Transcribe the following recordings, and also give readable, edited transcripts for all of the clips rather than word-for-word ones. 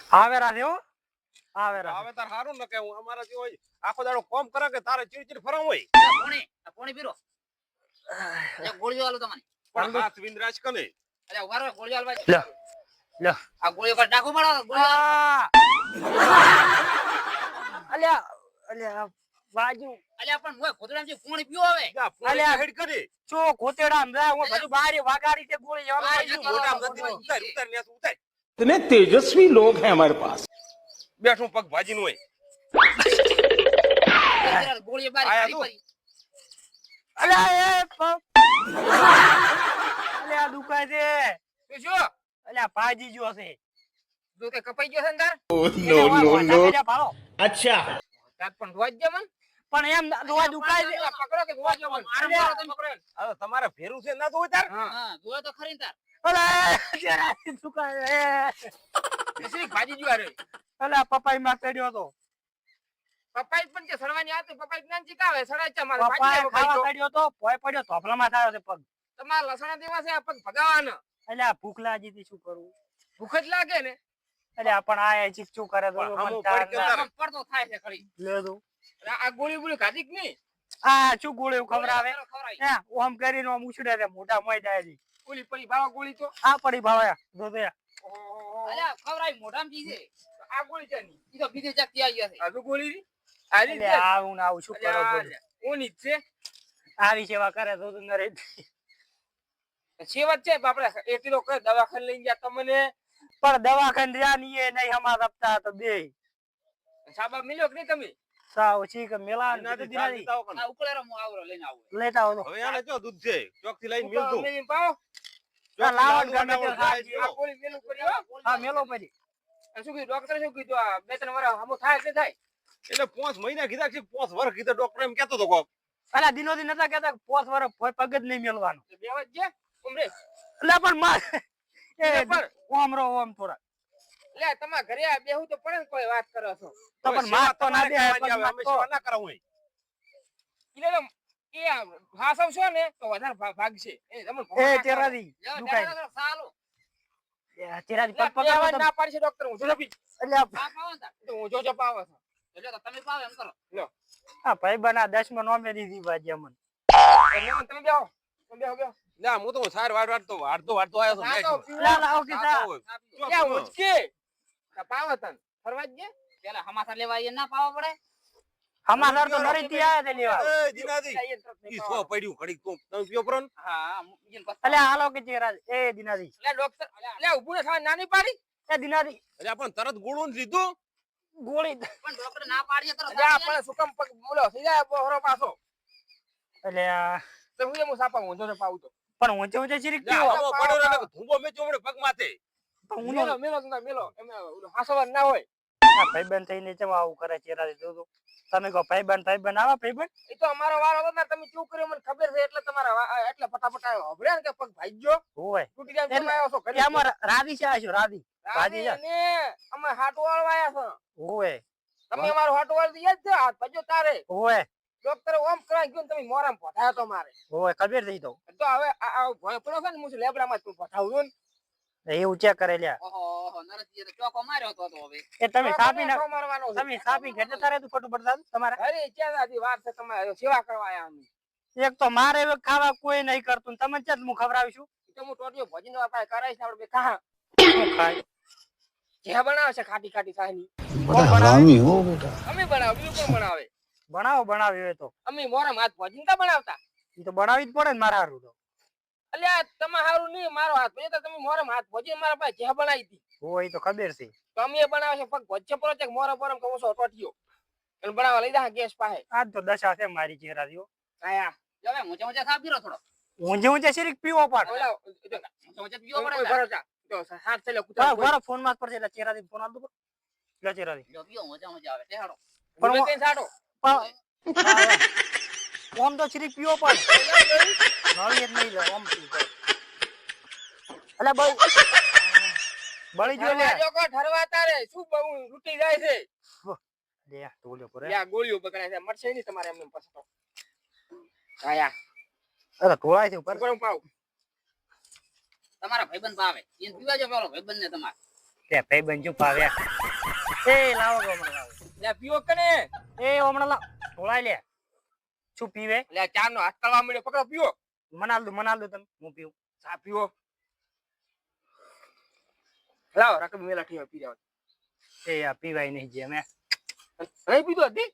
આવે રાધે હો આવે રાધે આવે તાર હારું ન કે હું અમારા જે હોય આખો દાડો કોમ કરે કે તારે ચીડચીડ ફરવા હોય પોણી પીરો ગોળીઓ આલો તમને પણ હાથ વિંદરાજ કને અલ્યા ઉભા રહો ગોળીઓ આલવા લ્યો લ્યો આ ગોળીઓ પર ડાકો મારો ગોળીઓ અલ્યા અલ્યા બાજુ અલ્યા પણ મોય ખોદડામાં જે પોણી પીવો હવે અલ્યા હેડ કરે ચો કોતેડા જા હું બધું બારે વાગાડી તે ગોળી જવા મોટા નથી ઉતાર ઉતાર ને ઉતાર इतने तेजस्वी लोग हैं हमारे पास। બેઠું પગ ભાજીનું હોય ગોળીઓ બારી આયા ફરી તું. ફરી અલ્યા એ પગ અલ્યા દુખાય છે તું શું અલ્યા ભાજી જો છે તું કે કપાઈ ગયો છે ને તાર ભાળો अच्छा તાર પણ રોજ જે મન પણ એમ દોવા દુખાય છે પકડો કે રોજ જે મન અલ્યા. તમે પકડો હવે તમારે ફેરું છે ના તો હોય તાર હા જોયો તો ખરી ને તાર અલ્યા દુખાય એસરી ભાજી જો આરે અલ્યા પપાઈ માં ચડ્યો તો પપાઈ પણ કે સડવાની આ તો પપાઈ જ્ઞાન શીખાવે સડાય છે મારે પપાઈ ભાજી ખાવા પપાઈ ચડ્યો તો ભોય પડ્યો ધોફલામાં થયો છે પગ તમાર લસણા દેવા છે આ પગ ભગાવાનો અલ્યા ભૂખ લાગી હતી શું કરવું ભૂખ જ લાગે ને અલ્યા પણ આ ચીકચું કરે તો પણ મને હમું તાર પડી ના. ગયો. પડતો થાય છે ખરી લે દો આ ગોળી ગોળી ખાધી કે નહીં આ શું ગોળ્યું ખવડાવે ખવડાવી હે ઓમ કરીને ઓમ ઉછળે છે મોઢા મોય જાય છે ઓલી પડી બાવા ગોળી તો આ પડી ભાળ્યા જો તો અલ્યા ખવડાવી મોઢામાં જી છે આ ગોળી છે ની ઈ તો બીજે જાગતી આવી છે આજુ ગોળી આરી એટલે આવું ને આવું શું કરો બોલો ઓની જ છે આવી સેવા કરે તો નરે સેવત છે આપણે 1 કિલો કઈ દવાખાને લઈને ગયા તમને પણ દવાખાને રહ્યા ની એ નહીં હમાર આપતા તો બે સાબા મિલ્યો કે નહીં તમે સાવ ચીક મેલા દિનાથી દિનાથી જાતા હોકન. આ ઉકળેરો હું આવરો લઈને આવું લેતા આવો હવે આને જો દૂધ છે ચોક થી લઈને ઉપર મિલતું મેલીને પાવો આ લાવણ ગમે તે લાવણ ખાય જાય આ ગોળી મેલું કરી હો હા મેલો પડી અને શું કીધું ડોક્ટર શું કીધું આ 2-3 વર્ષ હમો થાય કે થાય એટલે 5 મહિના કીધા છે 5 વર્ષ કીધા ડોક્ટર એમ કહેતો તો કોક અલા દિનો દિન નતા કેતા 5 વર્ષ ભોય પગ જ નહીં મેલવાનો બેવત છે ઉમરે એટલે પણ માર એ પણ ઓમ રો ઓમ થોડા લે તમાર ઘરે આ બેહું તો પડે ને કોઈ વાત કરો છો તો પણ માર તો ના દે અમે સેવા ના કરાવું હોય. એટલે તો એ ભાષાવ છો ને તો વધારે ભાગશે એ તમને એ તેરાદી દુખાય સાલો તેરાદી પગ પગ પગાવા ના પાડી છે ડોક્ટર હું જો પી એટલે આ પાવો ને તો હું જો પાવો છો એટલે તો તમે પાવો એમ કરો લો આ ભાઈ બના 10 માં નોમે દીધી બાજી અમન એટલે તમે બેહો બેહો ના હું તો સાર વાડતો આયો તો ના તો લા લા ઓકે સા ક્યાં ઉચકે પાવો તન ફરવા જ ગયા પેલા હમાસા લેવા એ ના પાવો પડે હમાસર તો નરી થી આયા તે લેવા એ દિનાદી ઈ સો પડ્યું ઘડીક તું તમે પીઓ પ્રોન હા બીજન પાસ એટલે હાલો કે ચેરા એ દિનાદી લે ડોક્ટર લે ઉભું થા નાની પાડી એ દિનાદી એટલે પણ તરત ગોળું લીધું ગોળી પણ ડોક્ટર ના પાડીએ તો આપણે સુકમ પગ બોલો સીધા બોહરો પાછો એટલે તો હું સાપા હું જો પાઉં તો પણ ઊંચે ઊંચે ચીરીક જા પીવો હમો પડ્યો ને ધૂંબો મેચ્યો હમણે પગ માથે પણ મેલો મેલો ના મેલો એમ હાસવાન ના હોય આ ભાઈબંધ થઈને ચમ આવું કરે ચેરા જો તમે કહો ભાઈબંધ આવા ભાઈબંધ એ તો અમારો વારો હતો ને તમે શું કર્યું મને ખબર છે એટલે તમારા એટલે ફટાફટ હબળ્યા ને કે પગ ભાગ્યો હોય તૂટી જાય કેમ આવ્યો છો કે અમાર રાધી છે આશો રાધી ભાજી જા ને અમે હાટો વાળવા આયા છો હોય તમે અમારો હાટો વાળ યાદ છે હાથ ભજો તારે હોય ડોક્ટર ઓમ કરાઈ ગયો ને તમે મોરામ પઠાયો તો મારે હોય ખબર થઈ તો હવે આ ભય પડો છે ને હું લેબડામાં તું પઠાવું ને એવું ચેક કરે લ્યા ઓહો નરસિંહ તો ચોકો માર્યો તો હવે એ તમે સાપી ના મારવાનો તમે સાપી ઘેર તારે તું ખોટું પડતા તમારે અરે ક્યાં વાર છે તમારે સેવા કરવા આયા અમે એક તો મારે હવે ખાવા કોઈ નહીં કરતું ને તમે ચેત હું ખવડાવીશું તો હું ટોટીઓ ભજીનો આપણે કરાઈશ ને આપણે બે ખા શું ખાય જે બનાવે છે ખાટી ખાટી સાહની बड़ा हरामी हो बेटा। અમે બનાવ બીજું કોણ બનાવે બનાવી હોય તો અમે મોરમ હાથ ભજીન તા બનાવતા ઈ તો બનાવી જ પડે ને મારા હારું તો અલ્યા તમે હારું નહીં મારો હાથ ભજી તો તમે મોરમ હાથ ભજી મારા પાસે જે બનાવી હતી હોય ઈ તો ખબર છે તો અમે બનાવે છે પગ ભજ્જે પડો છે મોરમ મોરમ કહો છો ટોટીઓ એને બનાવવા લઈ જા ગેસ પાસે આજ તો દશા છે મારી ચહેરા દીઓ આયા હવે ઊંચા ઊંચા ખા પીરો થોડો ઊંચે શરીક પીવો પણ ઓલા ઊંચા ઊંચા પીવો પડે ભરોસા તો હાથ ચલે કુતરા હા બરો ફોન માં પડશે એટલે ચહેરા દી ફોન આલ દો લે ચહેરા દી જો પીવો ઊંચા ઊંચા આવે ટેહાડો પણ પણ કઈ સાડો ઓમ તો શરીક પીવો પણ નળી જ નહીં લે ઓમ પીવો અલે બળી જો લે જો કો ઠરવા તારે શું બહુ લૂટી જાય છે લે તોલ્યો કરે યા ગોળીઓ બકરાય છે મરશે નહીં તમારે એમને પછી તો આયા અરે તોળાય છે ઉપર ગરમ પાવ તમારા ભાઈબંધ પાવે એને પીવા જો પેલો ભાઈબંધ ને તમારે કે ભાઈ બંજુ પાવ્યા એ લાવો ગો હમણાં લાવો લે પીવો કને એ હમણાં લાવ ઢોળાઈ લે શું પીવે લે ચા નો હાથ કરવા મળ્યો પકડો પીવો મનાલ દો તમે હું પીવું ચા પીવો લાવો રકમ મેલા ઠીવા પી જાવ એ આ પીવાય નહીં જે અમે નહીં પીધો હતી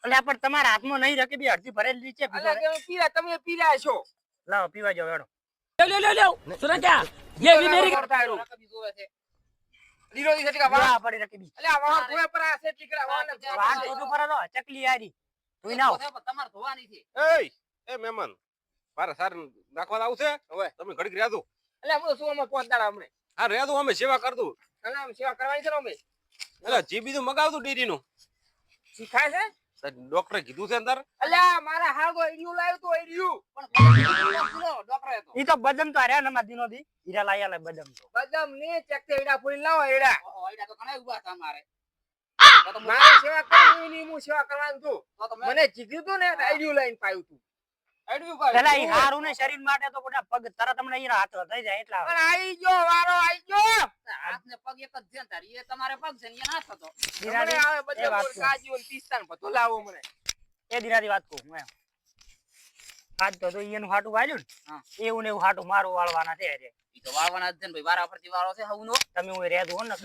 એટલે પણ તમારા હાથમાં નહીં રકે બી અડધી ભરેલી છે અલા કે પીરા તમે પી રહ્યા છો લાવો પીવા જાવ હેડો સુના ક્યાં ये भी मेरी करता है रकમ જોવે છે લીલો દી સટી કા વાહ પડી રકે બી અલે આ વાહન ધોયા પર આ સેટ નીકળા વાહ તો પર નો ચકલી આરી તું નાવ તમાર ધોવાની છે એ મહેમાન મારે સાર નાખવા આવું છે હવે તમે ઘડીક રહ્યા દો અલે હું શું અમે પોત દાડા હમણે હા રહ્યા દો અમે સેવા કર દઉં અલે અમે સેવા કરવાની છે ને અમે એટલે જી બીજું મગાવતું ડેરી નું શીખાય છે ડોક્ટરે કીધું છે અંદર અલે મારા હાગો આઈડિયો લાવ્યો તો આઈડિયો પણ ડોક્ટર હતો ઈ તો બદમ તો આર્યા નમા દિનો દી હીરા લાયા લે બદમ તો બદામ ને ચકતે એડા ફોડી લાવો એડા એડા તો ઘણા ઉભા હતા મારે મારી સેવા કરવી ની હું સેવા કરવાનું છું મને જીધું તું ને આઈડિયો લાઈન પાયું તું આઈડિયો પાયું પેલા ઈ હારું ને શરીર માટે તો બધા પગ તરત તમને ઈ હાથ થઈ જાય એટલા પણ આઈ ગયો વારો આઈ ગયો હાથ ને પગ એક જ છે તારી એ તમારે પગ છે ને એ નાથ હતો મને આવે બધા કાજી ને પિસ્તા ને બધું લાવો મને એ દિનાથી વાત કહું હું આજ તો એનું હાટું વાળ્યું ને એવું ને એવું હાટું મારું વાળવાના છે રે ઈ તો વાળવાના જ છે ને ભાઈ વારા ફરતી વાળો છે હવનો તમે હું રેદ હો ને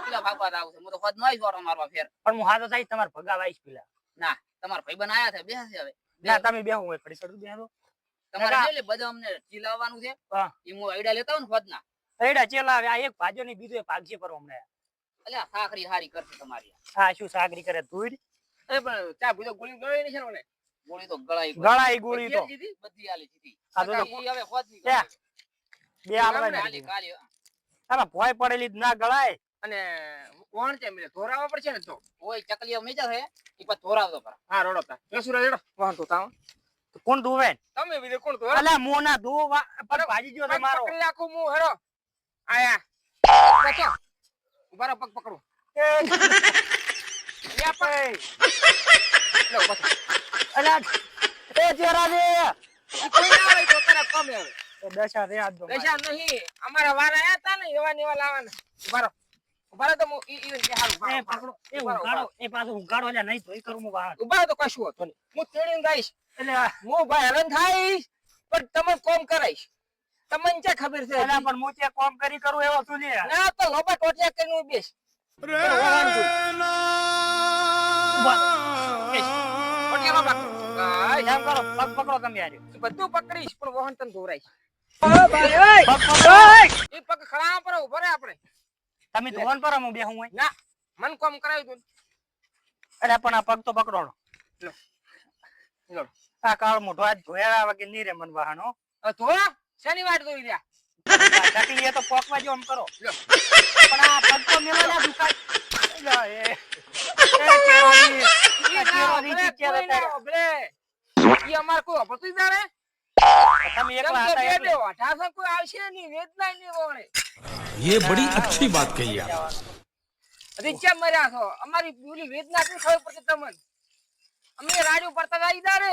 પેલા ભાગવા આવ છે હું તો ખોદ નઈ જોરો મારવા ફેર પણ હું હાથો થાય તમાર ભગા વાઈશ પેલા ના તમાર ભાઈ બનાયા છે બેસે હવે ના તમે બેહો હું ખડી ચડું બેહો તમારે લે બધા અમને ચીલાવવાનું છે હા ઈ હું આઈડા લેતા હું ખોદ ના એડા ચેલા આવે આ એક ભાજો ની બીજો એક ભાગશે પર હમણે અલે આ સાખરી હારી કરશે તમારી આ શું સાગરી કરે ધૂડ એ પણ ચા ભૂજો ગોળી ગળાઈ નહીં છે ને મને ગોળી તો ગળાઈ ગોળી તો બધી આલી જીતી આ તો ઈ હવે ખોદ ની બે આલવા ખાલી ખાલી આમાં ભોય પડેલી ના ગળાય અને કોણ છે મને ધોરાવા પડશે ને તો ઓય ચકલીઓ મેજા છે ઈ પર ધોરાવતો પર હા રોડો તા કેસુરા રેડો વાહન તો તાવ કોણ ધોવે તમે બીજે કોણ ધો અલા મોના ધો પર ભાજી જો તમારો પકડી રાખું હું હેડો આયા બચો ઉભારો પગ પકડો યા પર લો બચો અલા એ જરા દે કોઈ ના હોય તો તારા કમે આવે એ દશા રે આજ દો દશા નહીં અમારા વાર આયા તા ને એવા ને એવા લાવવાના ઉભારો તો હું ઈ કે હાલ એ પકડો એ ઉગાડો એ પાછો ઉગાડો એટલે નહીં ધોઈ કરું હું બહાર ઉભારો તો કશું હતો નહીં હું તેડીને જઈશ એટલે હું ભાઈ હલન થાઈશ પણ તમે કોમ કરાઈશ તમને ક્યાં ખબર છે અલા પણ હું ત્યાં કોમ કરી કરું એવો શું લે ના તો લોબા ટોટિયા કરીને હું બેસ એમ કરો પગ પકડો તમે યાર બધું પકડીશ પણ વાહન તને ધોરાઈશ પગ પકડો એ પગ ખડા પર ઉભો રે આપણે તમે ધોન પર હું બેહું હોય ના મન કોમ કરાવી દઉં અરે પણ આ પગ તો પકડો લો લો આ કાળ મોઢો આજ ધોયા વગર નહીં રે મન વાહનો ધો શેની વાટ ધોઈ રહ્યા ચકલી એ તો પોકવા જો આમ કરો પણ આ પગ તો મેલો ના દુખાય લા એ ઈ અમાર કોઈ અપતું જાણે તમે એકલા હતા એટલે અઢાસો કોઈ આવશે નહીં વેદના નહીં વણે ये बड़ी अच्छी बात कही आप રીચા મર્યા છો અમારી પૂરી વેદના થી ખબર પડશે તમને અમે રાડ્યું પડતા જાઈદા રે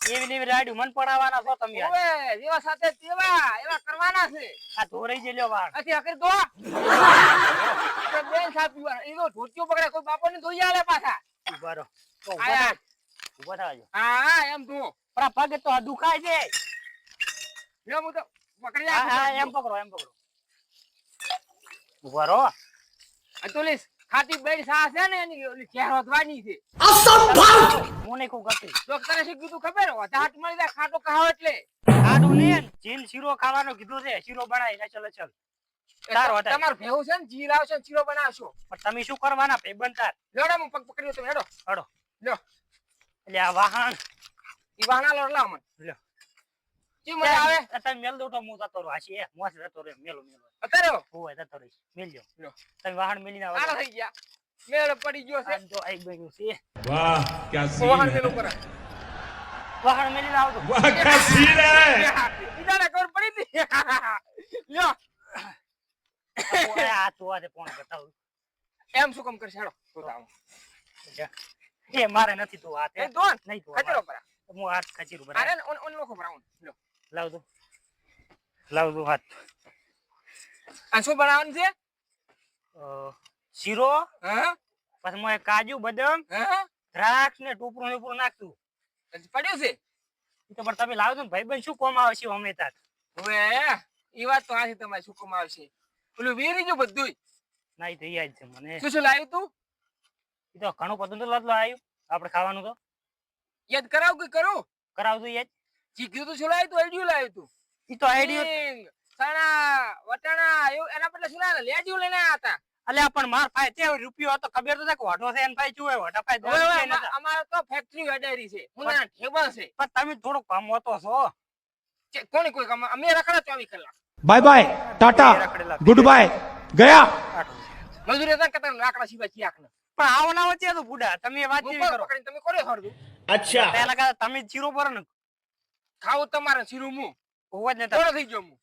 એવી ને એવી રાડ્યું મન પડાવવાના છો તમે યાર ઓવે જેવા સાથે તેવા એવા કરવાના છે આ ધોરાઈ જેલ્યો વાળ અથી આખર દો તો બેન સાપીવા ઈનો ધોતિયો પકડે કોઈ બાપો ને ધોઈ આલે પાછા ઉભા રહો તો આયા ઉભા થાજો હા એમ ધો પણ આ પગ તો દુખાય છે લે હું તો પકડી હા રાખું એમ પકડો ઉભા રહો અતુલિસ ખાટી બેડ સા છે ને એની ઓલી ચહેરો ધવાની છે મોને કો ગતી ડોક્ટરે શું કીધું ખબર હો હાથ મળી જાય ખાટો ખાવ એટલે આડું ને જીન શીરો ખાવાનો કીધું છે શીરો બનાવી ને ચલ ચલ તાર હોતા તમાર ભેવું છે ને જીર આવશે ને શીરો બનાવશો પણ તમે શું કરવાના ભાઈબંધ તાર લેડો હું પગ પકડ્યો તમે હેડો હડો લ્યો એટલે આ વાહન ઈ વાહના લો લાવ મને લ્યો જી મજા આવે તમે મેલ દો તો હું જતો રહો હાસી મોસ જતો રહે મેલો અત્યારે હોય જતો રહીશ મેલજો લ્યો તમે વાહન મેલીને આવો આલા થઈ ગયા મેળ પડી ગયો છે જો આઈ બન્યું છે वाह क्या વાહન सीन મેલું है કરે વાહન મેલીને આવજો वाह क्या सीन है ઈદાને ખબર પડી હતી લ્યો આ તો આ ફોન બતાવું એમ શું કામ કરશે હેડો તો આવો એ મારે નથી તો હાથ એ દોન નહીં તો ખચરો પર હું હાથ ખચીરું બરાબર અરે ઓન ઓન લોખો ભરાઉન લ્યો લાવ દો હાથ આ શું બનાવવાનું છે? શીરો હા પછી મોય કાજુ બદામ હા દ્રાક્ષ ને ટોપરું ને નાખતું હજી પડ્યું છે. ઈ તો પણ તમે લાવજો ને ભાઈબંધ શું કોમ આવશે અમે તાર હવે ઈ વાત તો આથી તમારે શું કામ આવશે. પેલું વેરી જો બધું ના ઈ તો યાદ છે મને શું શું લાવ્યું તું? ઈ તો ઘણું બધું તો લતલો આવ્યું આપણે ખાવાનું તો યાદ કરાવ કે કરું? કરાવતું યાદ ચીક્યું તો શું લાવ્યું તું? આઈડિયું લાવ્યું તું? ઈ તો આઈડિયો સિંગ, ચણા વટાણા એવું એના બદલે શું લાવ્યા? લેજ્યું લઈને આવ્યા હતા. અલ્યા પણ માર પાસે તે રૂપિયો હતો ખબર તો છે કે વાઢો છે એને ભાઈ ચુએ વાઢા પાસે હવે અમારે તો ફેક્ટરી વેડારી છે, મુના ઠેબા છે. પણ તમે થોડોક કામ હોતો છો કોની કોઈ કામ? અમે રખડા 24 કલાક. Bye bye tata good bye गया મજૂરી હતા કે તમે લાકડા સિવાય ચિયાક ને પણ આવો ના વચ્ચે તો બુડા તમે વાત જેવી કરો પકડીને તમે કોને હરદું? अच्छा પહેલા કા તમે જીરો પર ને ખાવું તમારે શીરું મું હોવા જ નતા થોડો થઈ ગયો મું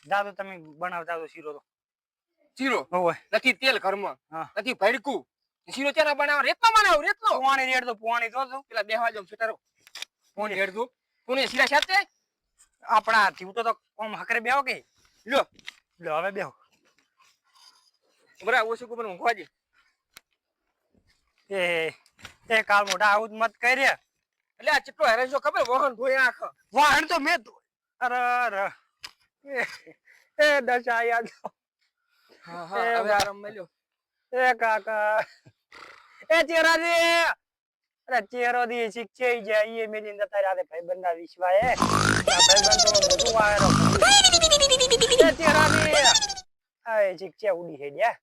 દાદો તમે બનાવતા તો શીરો તો શીરો હોવે નથી તેલ ઘરમાં, હા. નથી ભડકું. શીરો ચાના બનાવ રેતનો બનાવ રેતનો. પોણી રેડ તો પોણી તો પેલા બેહવા જો ફેટારો કોણ હેડતું કોને શીરા સાથે આપણા જીવતો તો કોમ હકરે બેહો કે લ્યો લો હવે બેહો બરાબર ઓછું કોણ ઊંઘવાજે. એ કાલ મોટા આવું જ મત કરે એટલે આ ચિટ્ટો હેરાન જો ખબર વાહન ધોઈ આખ. વાહણ તો મેં અરે અરે એ દશા યાદ હા હા હવે આરામ મળ્યો. એ કાકા એ ચેરા રે અરે ચેરો દી શીખે જાય એ મેલી નતા રાતે ભાઈ બંદા વિશ્વાય ભાઈ બંધ તો મોટું વાયરો એ ચેરા રે આ શીખે ઉડી હે ગયા